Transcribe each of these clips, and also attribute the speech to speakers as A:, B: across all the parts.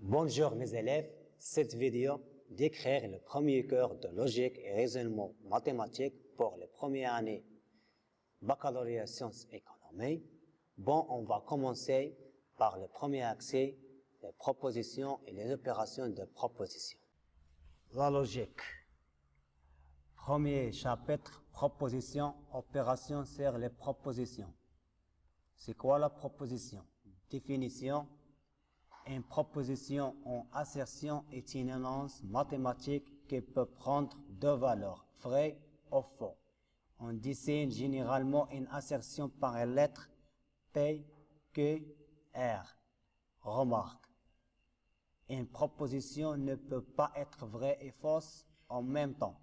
A: Bonjour mes élèves, cette vidéo décrire le premier cours de logique et raisonnement mathématique pour les premières années baccalauréat sciences économie. Bon, on va commencer par le premier accès, les propositions et les opérations de proposition. La logique. Premier chapitre, proposition, opération sur les propositions. C'est quoi la proposition? Définition. Une proposition en assertion est une annonce mathématique qui peut prendre deux valeurs, vrai ou faux. On dessine généralement une assertion par une lettre P, Q, R. Remarque. Une proposition ne peut pas être vraie et fausse en même temps.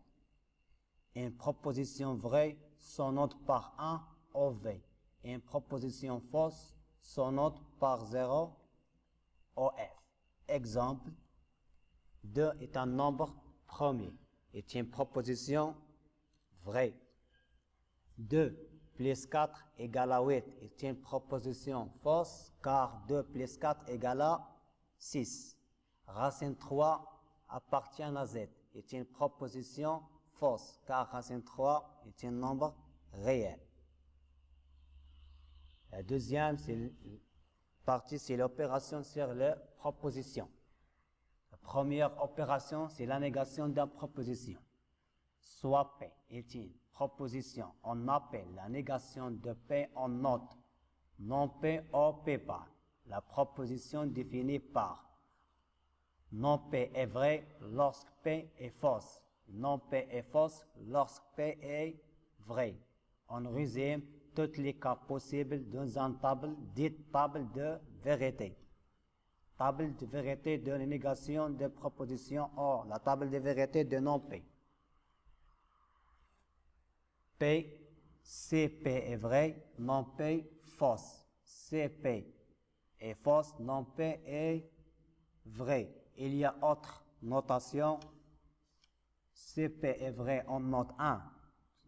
A: Une proposition vraie se note par 1 ou V. Une proposition fausse se note par 0 ou F. Exemple, 2 est un nombre premier, est une proposition vraie. 2 plus 4 égale à 8 est une proposition fausse, car 2 plus 4 égale à 6. Racine 3 appartient à Z est une proposition fausse, car racine 3 est un nombre réel. La deuxième partie, c'est l'opération sur les propositions. La première opération, c'est la négation d'une proposition. Soit P est une proposition, on appelle la négation de P en note, non P ou P par. La proposition définie par non P est vrai lorsque P est fausse, non P est fausse lorsque P est vrai. On résume tous les cas possibles dans une table dite table de vérité. Table de vérité de la négation de proposition ou la table de vérité de non P. P, CP est vrai, non P fausse. CP est fausse, non P est vrai. Il y a autre notation. CP est vrai, on note 1.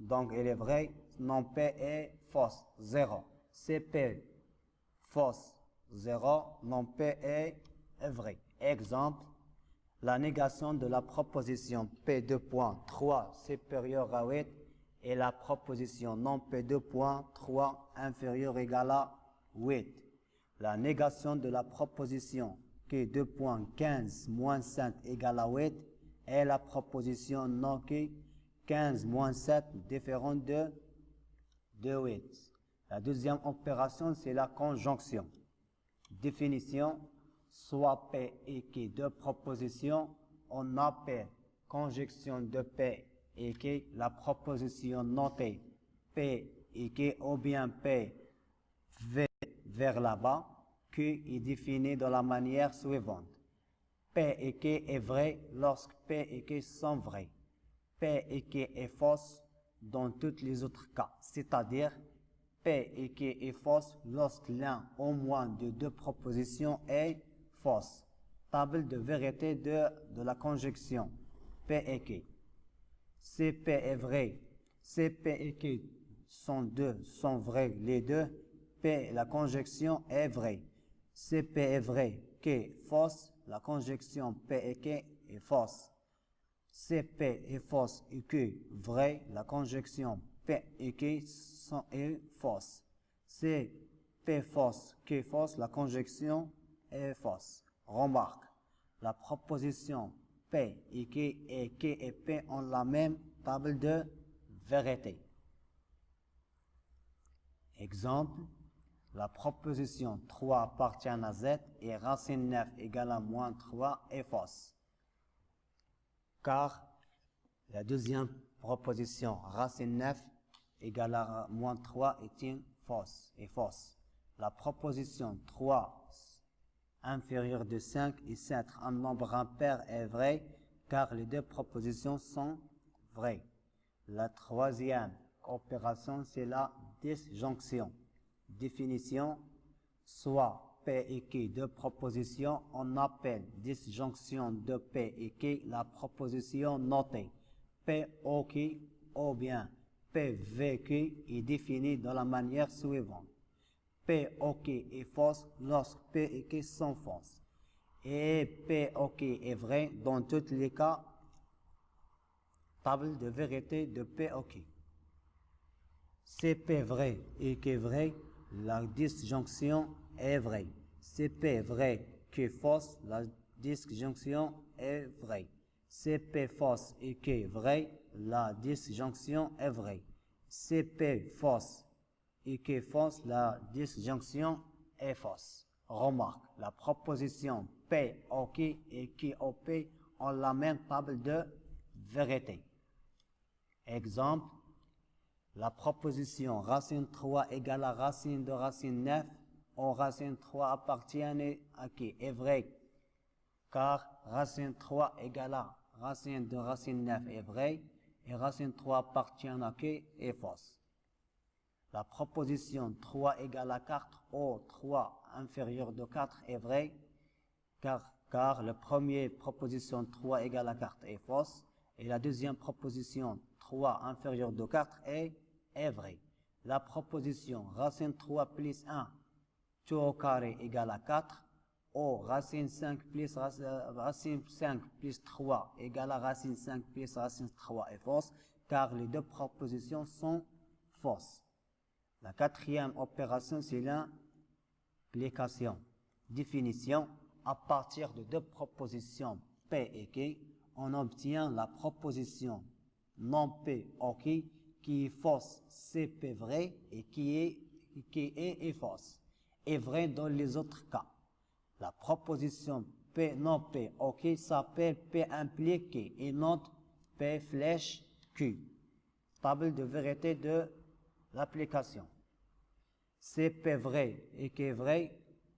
A: Donc il est vrai, non P est fausse, 0. CP fausse, 0, non P est vrai. Exemple, la négation de la proposition P2.3 supérieur à 8 et la proposition non P2.3 inférieur ou égal à 8. La négation de la proposition Q2.15 moins 7 égale à 8 et la proposition non Q15 moins 7 différente de 8. La deuxième opération, c'est la conjonction. Définition, soit P et Q deux propositions, on appelle conjonction de P et Q la proposition notée P et Q ou bien P vers là-bas. Q est défini de la manière suivante. P et Q est vrai lorsque P et Q sont vrais. P et Q est fausse dans tous les autres cas, c'est-à-dire P et Q est fausse lorsque l'un au moins de deux propositions est fausse. Table de vérité de la conjonction P et Q. CP est vrai. CP et Q sont vrais les deux. P, la conjonction est vraie. CP est vrai, Q fausse, la conjonction P et Q est fausse. CP est fausse et Q vrai, la conjonction P et Q est fausse. CP fausse, Q fausse, la conjonction est fausse. Remarque, la proposition P et Q et P ont la même table de vérité. Exemple, la proposition 3 appartient à Z et racine 9 égale à moins 3 est fausse. Car la deuxième proposition, racine 9 égale à moins 3 est une fausse. La proposition 3 inférieure de 5 et 7, un nombre impair est vrai car les deux propositions sont vraies. La troisième opération, c'est la disjonction. Définition, soit P et Q deux propositions, on appelle disjonction de P et Q la proposition notée. P ou Q ou bien P V Q est définie de la manière suivante. P ou Q est fausse lorsque P et Q sont fausses. et P OK est vrai dans tous les cas. Table de vérité de P OK. CP vrai et Q vrai, la disjonction est vraie. CP vrai, Q fausse, la disjonction est vraie. CP fausse et Q vrai, la disjonction est vraie. CP fausse et Q fausse, la disjonction est fausse. Remarque, la proposition P OK et Q OP ont la même table de vérité. Exemple, la proposition racine 3 égale à racine de racine 9 ou racine 3 appartient à qui est vrai, car racine 3 égale à racine de racine 9 est vrai et racine 3 appartient à qui est fausse. La proposition 3 égale à 4 ou 3 inférieur de 4 est vrai, car la première proposition 3 égale à 4 est fausse et la deuxième proposition 3 inférieur de 4 est vrai. La proposition racine 3 plus 1 tout au carré égale à 4 ou racine 5 plus racine 5 plus 3 égale à racine 5 plus racine 3 est fausse car les deux propositions sont fausses. La quatrième opération c'est l'implication. Définition, à partir de deux propositions P et Q, on obtient la proposition non P OK qui est fausse, CP vrai et qui est fausse. Est vrai dans les autres cas. La proposition P non P OK s'appelle P impliqué et non P flèche Q. Table de vérité de l'application. CP vrai et Q est vrai,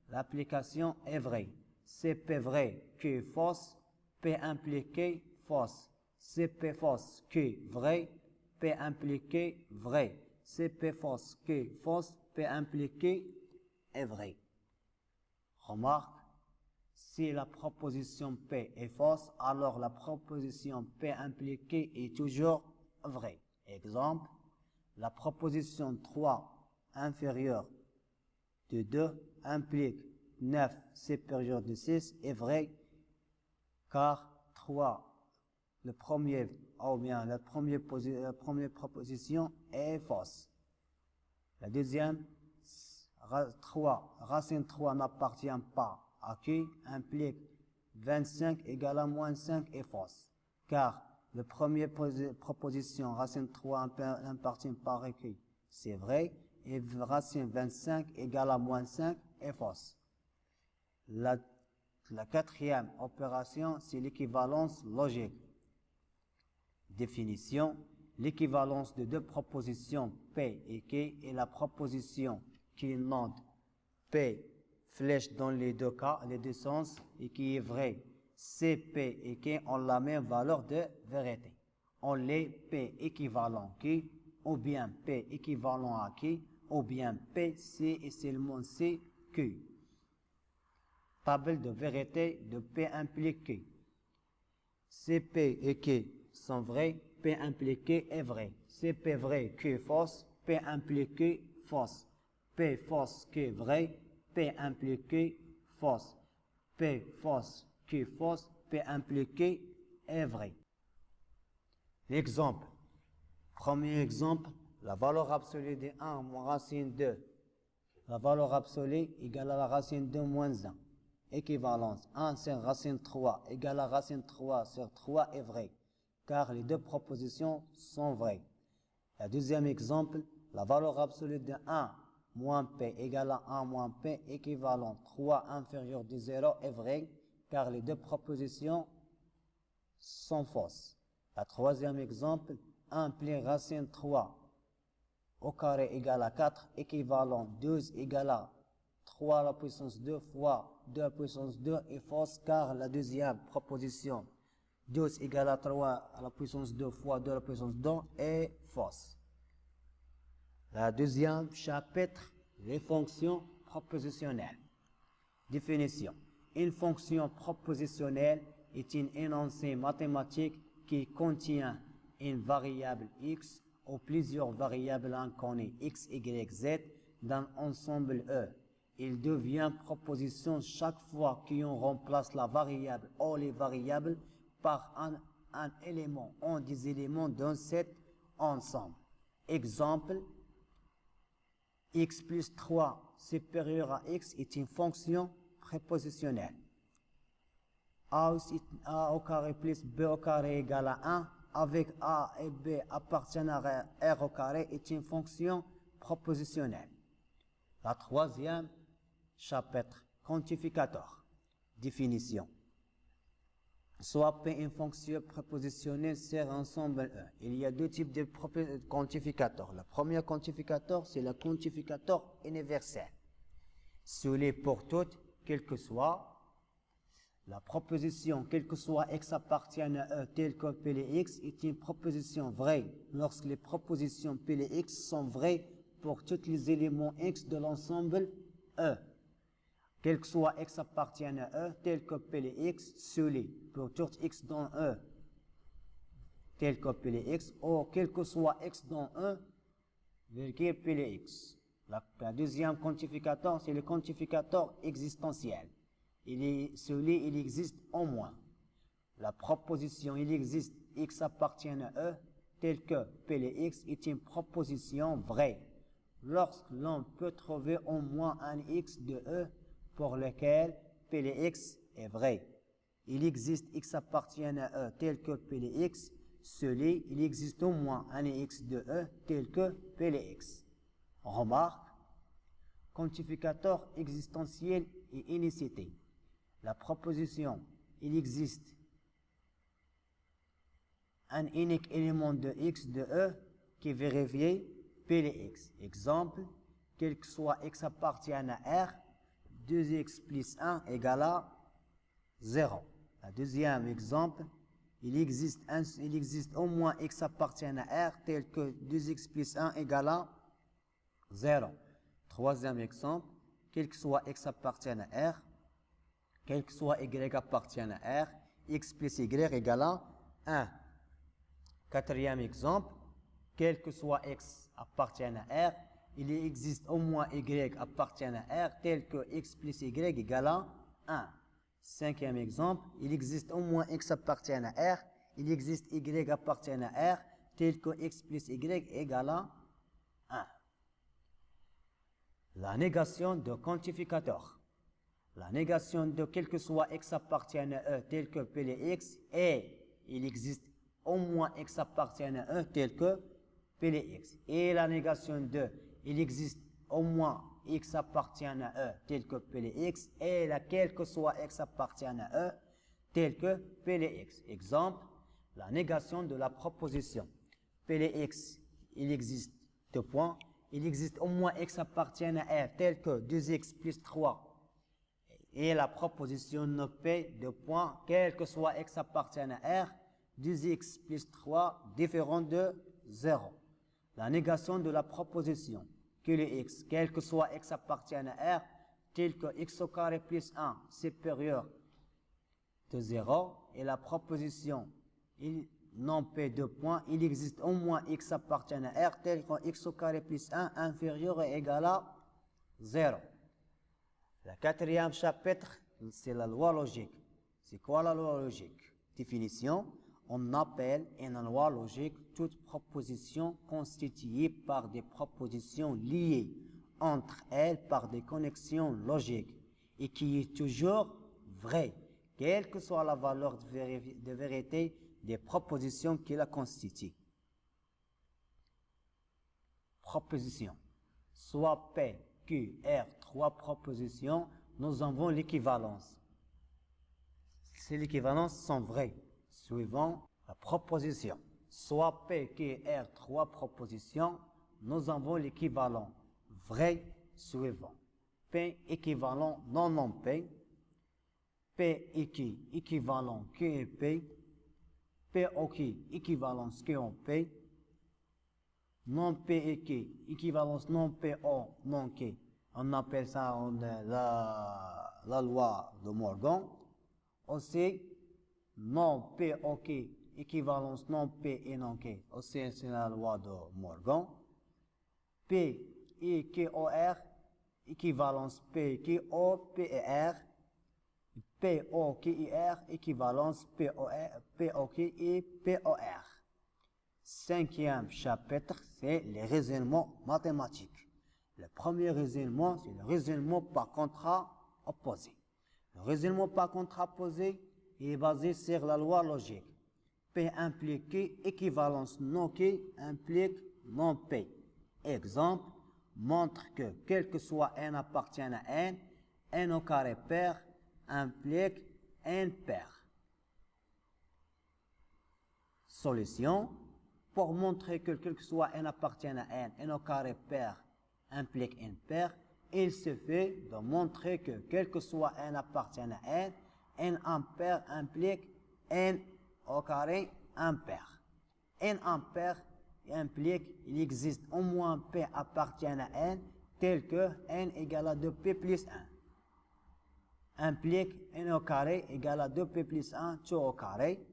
A: l'application est vraie. CP vrai, Q fausse, P impliqué fausse. CP fausse, Q vrai, P impliqué vrai. CP fausse, Q fausse, P impliqué est vrai. Remarque, si la proposition P est fausse, alors la proposition P impliquée est toujours vraie. Exemple, la proposition 3 inférieure de 2 implique 9 supérieur de 6 est vrai car 3, la première proposition est fausse. La deuxième, 3, racine 3 n'appartient pas à Q implique 25 égale à moins 5 est fausse car la première proposition racine 3 n'appartient pas à Q c'est vrai et racine 25 égale à moins 5 est fausse. La quatrième opération, c'est l'équivalence logique. Définition, l'équivalence de deux propositions P et Q est la proposition qui note P flèche dans les deux cas, les deux sens, et qui est vraie. CP et Q ont la même valeur de vérité. On les P équivalent Q, ou bien P équivalent à Q, ou bien P, C et seulement C, Q. Table de vérité de P impliqué. CP et Q sont vrais, P impliqué est vrai. CP vrai, Q fausse, P impliqué fausse. P fausse, Q vrai, P impliqué fausse. P fausse, Q fausse, P impliqué est vrai. L'exemple. Premier exemple, la valeur absolue de 1 moins racine 2. La valeur absolue égale à la racine 2 moins 1. Équivalence 1 sur racine 3 égale à racine 3 sur 3 est vrai, car les deux propositions sont vraies. Le deuxième exemple, la valeur absolue de 1 moins P égale à 1 moins P équivalent 3 inférieur de 0 est vrai, car les deux propositions sont fausses. Le troisième exemple, 1 plus racine 3 au carré égale à 4, équivalent 12 égale à 3 à la puissance 2 fois 2 à la puissance 2 est fausse car la deuxième proposition 12 égale à 3 à la puissance 2 fois 2 à la puissance 2 est fausse. La deuxième chapitre, les fonctions propositionnelles. Définition. Une fonction propositionnelle est une énoncé mathématique qui contient une variable x ou plusieurs variables inconnues x, y, z d'un ensemble E. il devient proposition chaque fois qu'on remplace la variable ou les variables par un élément ou des éléments d'un set ensemble. Exemple, x plus 3 supérieur à x est une fonction prépositionnelle. A au carré plus b au carré égale à 1 avec a et b appartiennent à r au carré est une fonction propositionnelle. La troisième chapitre, quantificateur. Définition. Soit P une fonction prépositionnelle sur ensemble E. Il y a deux types de quantificateurs. Le premier quantificateur, c'est le quantificateur universel. Celui pour toutes, quel que soit la proposition, quel que soit x appartient à E tel que P et x, est une proposition vraie lorsque les propositions P et x sont vraies pour tous les éléments x de l'ensemble E. Quel que soit x appartient à E, tel que P et x, celui pour tout x dans E, tel que P et x, ou quel que soit x dans E, virgule P et x. La deuxième quantificateur, c'est le quantificateur existentiel. Il existe au moins. La proposition, il existe x appartient à E, tel que P et x est une proposition vraie. Lorsque l'on peut trouver au moins un x de E pour lequel P et x est vrai. Il existe x appartient à E tel que P et x, il existe au moins un x de E tel que P et x. Remarque, quantificateur existentiel et unicité. La proposition, il existe un unique élément de x de E qui vérifie P et x. Exemple, quel que soit x appartient à R, 2x plus 1 égale à 0. Le deuxième exemple, il existe au moins x appartient à R tel que 2x plus 1 égale à 0. Troisième exemple, quel que soit x appartient à R, quel que soit y appartient à R, x plus y égale à 1. Quatrième exemple, quel que soit x appartient à R, il existe au moins y appartient à R tel que x plus y égale à 1. Cinquième exemple, il existe au moins x appartient à R, il existe y appartient à R tel que x plus y égale à 1. La négation de quantificateur. La négation de quel que soit x appartient à E tel que P et x et il existe au moins x appartient à E tel que P et x. Et la négation de il existe au moins x appartient à E tel que P et x et quel que soit x appartient à E tel que P et x. Exemple, la négation de la proposition P et x, il existe deux points. Il existe au moins x appartient à R tel que 2x plus 3 et la proposition ne P de points, quel que soit x appartient à R, 2x plus 3 différent de 0. La négation de la proposition que le x, quel que soit x appartient à R, tel que x au carré plus 1 supérieur de 0, et la proposition non P de points, il existe au moins x appartient à R, tel que x au carré plus 1 inférieur et égal à 0. Le quatrième chapitre, c'est la loi logique. C'est quoi la loi logique? Définition, on appelle une loi logique toute proposition constituée par des propositions liées entre elles par des connexions logiques et qui est toujours vraie, quelle que soit la valeur de vérité des propositions qui la constituent. Proposition. Soit P, Q, R, trois propositions, nous avons l'équivalence. Ces équivalences sont vraies, suivant la proposition. Soit P, Q, R, trois propositions, nous avons l'équivalent vrai suivant. P équivalent non P, P et Q équivalent Q et P, P au Q équivalence Q en P, non P et Q, équivalence non P au non Q. On appelle ça la loi de Morgan. Aussi, non P au Q, équivalence non P et non Q. Aussi, c'est la loi de Morgan. P et Q au R, équivalence P qui O, P et R. P, O, Q, I, R, équivalence P, O, Q, I, P, O, R. Cinquième chapitre, c'est les raisonnements mathématiques. Le premier raisonnement, c'est le raisonnement par contrat opposé. Le raisonnement par contrat opposé est basé sur la loi logique. P implique Q, équivalence non Q implique non P. Exemple, montre que quel que soit n appartient à n, n au carré pair implique n pair. Solution, pour montrer que quel que soit n appartient à n, n au carré pair implique n pair, il suffit de montrer que quel que soit n appartient à n impair implique n au carré impair. N impair implique il existe au moins p appartient à n tel que n égale à 2p plus 1. Implique n au carré égale à 2p plus 1, tout au carré.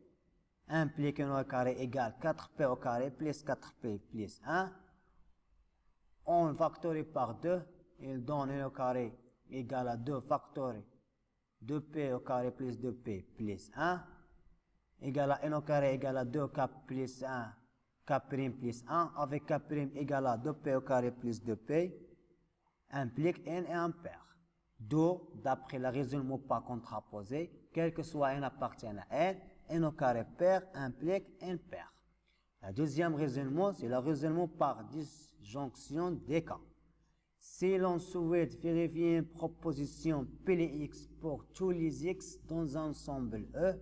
A: Implique n au carré égale 4p au carré plus 4p plus 1. On factorise par 2, il donne n au carré égale à 2 factoré 2p au carré plus 2p plus 1. Égale à n au carré égale à 2k plus 1, k' plus 1, avec k' égale à 2p au carré plus 2p, implique n est impair. D'où, d'après le raisonnement par contraposé, quel que soit n appartient à n au carré pair implique n pair. Le deuxième raisonnement, c'est le raisonnement par disjonction des cas. Si l'on souhaite vérifier une proposition Px pour tous les x dans un ensemble E,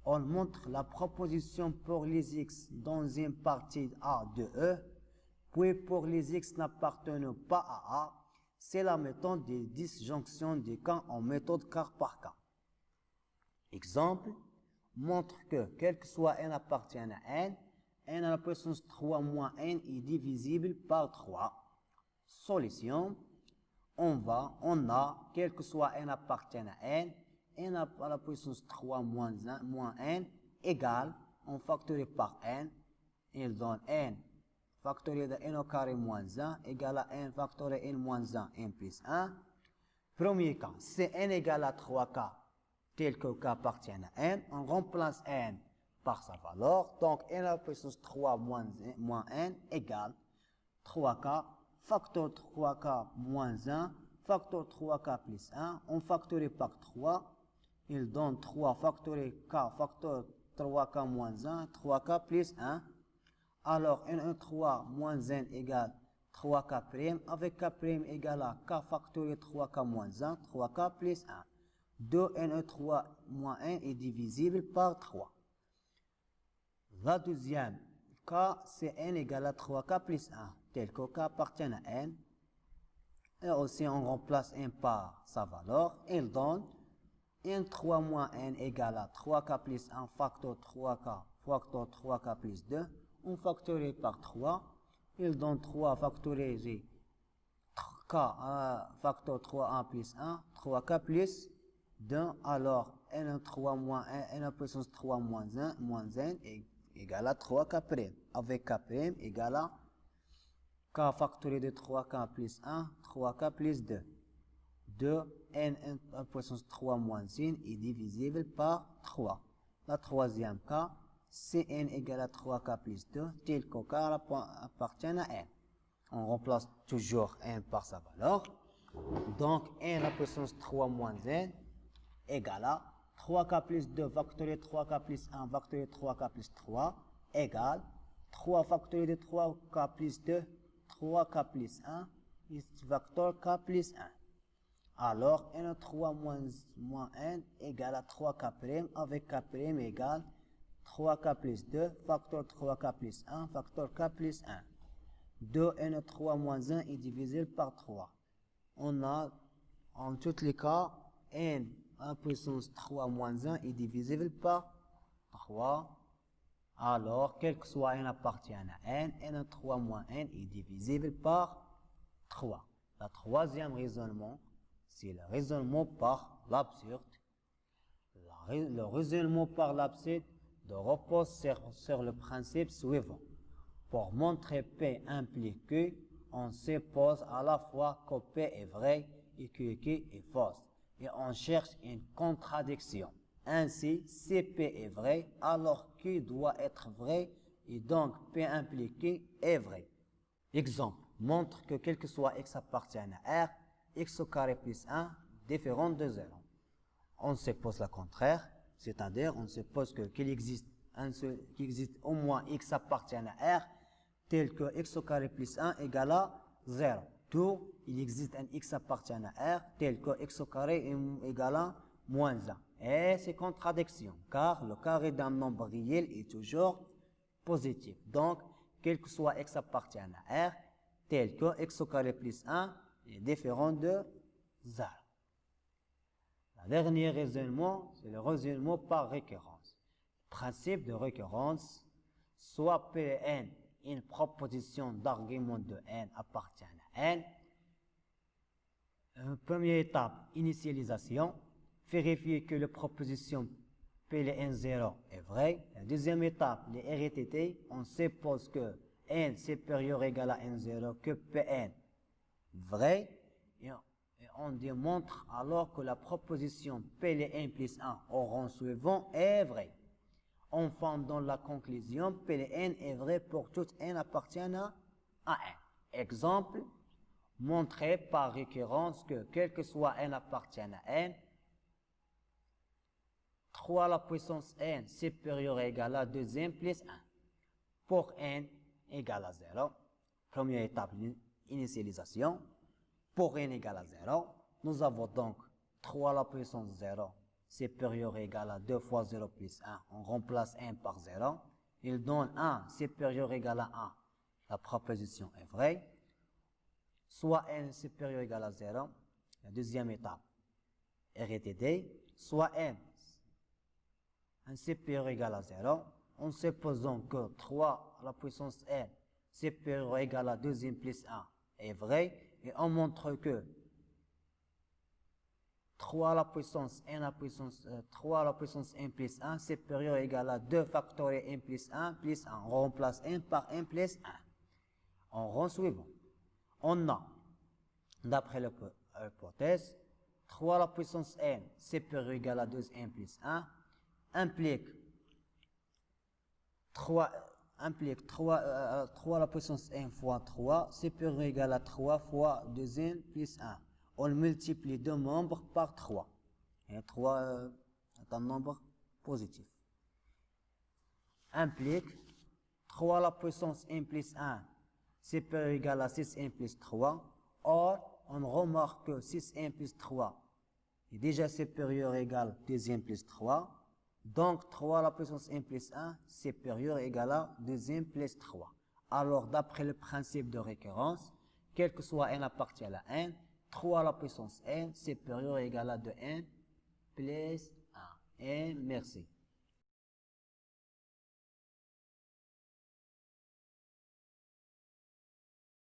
A: on montre la proposition pour les x dans une partie A de E, puis pour les x n'appartenant pas à A, c'est la méthode de disjonction des cas en méthode cas par cas. Exemple, montre que quel que soit n appartient à n à la puissance 3 moins n est divisible par 3. Solution, on a, quel que soit n appartient à n à la puissance 3 moins n égale, on factorise par n, il donne n factorié de n au carré moins 1 égale à n factorié n moins 1, n plus 1. Premier cas, si n égale à 3k, tel que k appartient à n, on remplace n par sa valeur, donc n à la puissance 3 moins n égale 3k, facteur 3k moins 1, facteur 3k plus 1, on factorise par 3, il donne 3 factorié k, facteur 3k moins 1, 3k plus 1. Alors, n3 moins n égale 3k', avec k' égale à k factorié 3k moins 1, 3k plus 1. 2 n3 moins n est divisible par 3. La deuxième cas, c'est n égale à 3k plus 1, tel que k appartient à n. Et aussi, on remplace n par sa valeur. Il donne n3 moins n égale à 3k plus 1 facteur 3k plus 2. On factorise par 3, il donne 3 factorisé k facteur 3a plus 1, 3k plus 2, alors n3 moins n à puissance 3 moins n égale à 3k', avec k' égale à k factorisé de 3k plus 1, 3k plus 2. 2 n à puissance 3 moins n est divisible par 3. La troisième cas, si n égale à 3k plus 2, tel que k appartient à n. On remplace toujours n par sa valeur. Donc, n à la puissance 3 moins n égale à 3k plus 2 factorié 3k plus 1 factorié 3k plus 3 égale 3 factorié de 3k plus 2, 3k plus 1, facteur k plus 1. Alors, n3 moins n égale à 3k' avec k' égale 3k plus 2, facteur 3k plus 1, facteur k plus 1. 2n3 moins 1 est divisible par 3. On a, en tous les cas, n à puissance 3 moins 1 est divisible par 3. Alors, quel que soit n appartient à n, n3 moins n est divisible par 3. Le troisième raisonnement, c'est le raisonnement par l'absurde. Le raisonnement par l'absurde repose sur le principe suivant. Pour montrer P implique Q, on suppose à la fois que P est vrai et que Q est fausse. Et on cherche une contradiction. Ainsi, si P est vrai, alors Q doit être vrai et donc P implique Q est vrai. Exemple, montre que quel que soit x appartienne à R, x au carré plus 1 différent de 0. On suppose le contraire, c'est-à-dire on suppose qu'il existe au moins x appartienne à R, tel que x au carré plus 1 égale à 0. D'où il existe un x appartienne à R, tel que x au carré égale à moins 1. Et c'est contradiction, car le carré d'un nombre réel est toujours positif. Donc, quel que soit x appartienne à R, tel que x au carré plus 1 est différent de 0. Le dernier raisonnement, c'est le raisonnement par récurrence. Principe de récurrence, soit Pn, une proposition d'argument de n appartient à n. Première étape, initialisation. Vérifier que la proposition Pn0 est vraie. La deuxième étape, les RTT. On suppose que n supérieur ou égal à n0, que Pn vrai. Et on démontre alors que la proposition Pn plus 1 au rang suivant est vraie. Enfin, dans la conclusion, Pn est vrai pour toute n appartenant à n. Exemple, montrer par récurrence que quel que soit n appartient à n, 3 à la puissance n supérieur ou égal à 2n plus 1. Pour n égale à 0, première étape, initialisation. Pour n égale à 0, nous avons donc 3 à la puissance 0 supérieur ou égal à 2 fois 0 plus 1. On remplace 1 par 0. Il donne 1 supérieur ou égal à 1. La proposition est vraie. Soit n supérieur ou égal à 0. La deuxième étape, RTT. Soit n supérieur ou égal à 0. En supposant que 3 à la puissance n supérieur ou égal à 2n plus 1 est vrai. Et on montre que 3 à la puissance n à la puissance n plus 1 supérieur ou égal à 2 factoriel n plus 1 plus 1. On remplace n par n plus 1. En rang suivant, on a, d'après l'hypothèse, 3 à la puissance n supérieur ou égal à 2n plus 1 implique 3 à la puissance n fois 3 supérieur ou égal à 3 fois 2n plus 1. On multiplie deux membres par 3. Et 3 est un nombre positif. Implique 3 à la puissance n plus 1 supérieur ou égal à 6n plus 3. Or, on remarque que 6n plus 3 est déjà supérieur ou égal à 2n plus 3. Donc, 3 à la puissance n plus 1 supérieur ou égal à 2n plus 3. Alors, d'après le principe de récurrence, quel que soit n appartient à n, 3 à la puissance n supérieur ou égal à 2n plus 1. Et merci.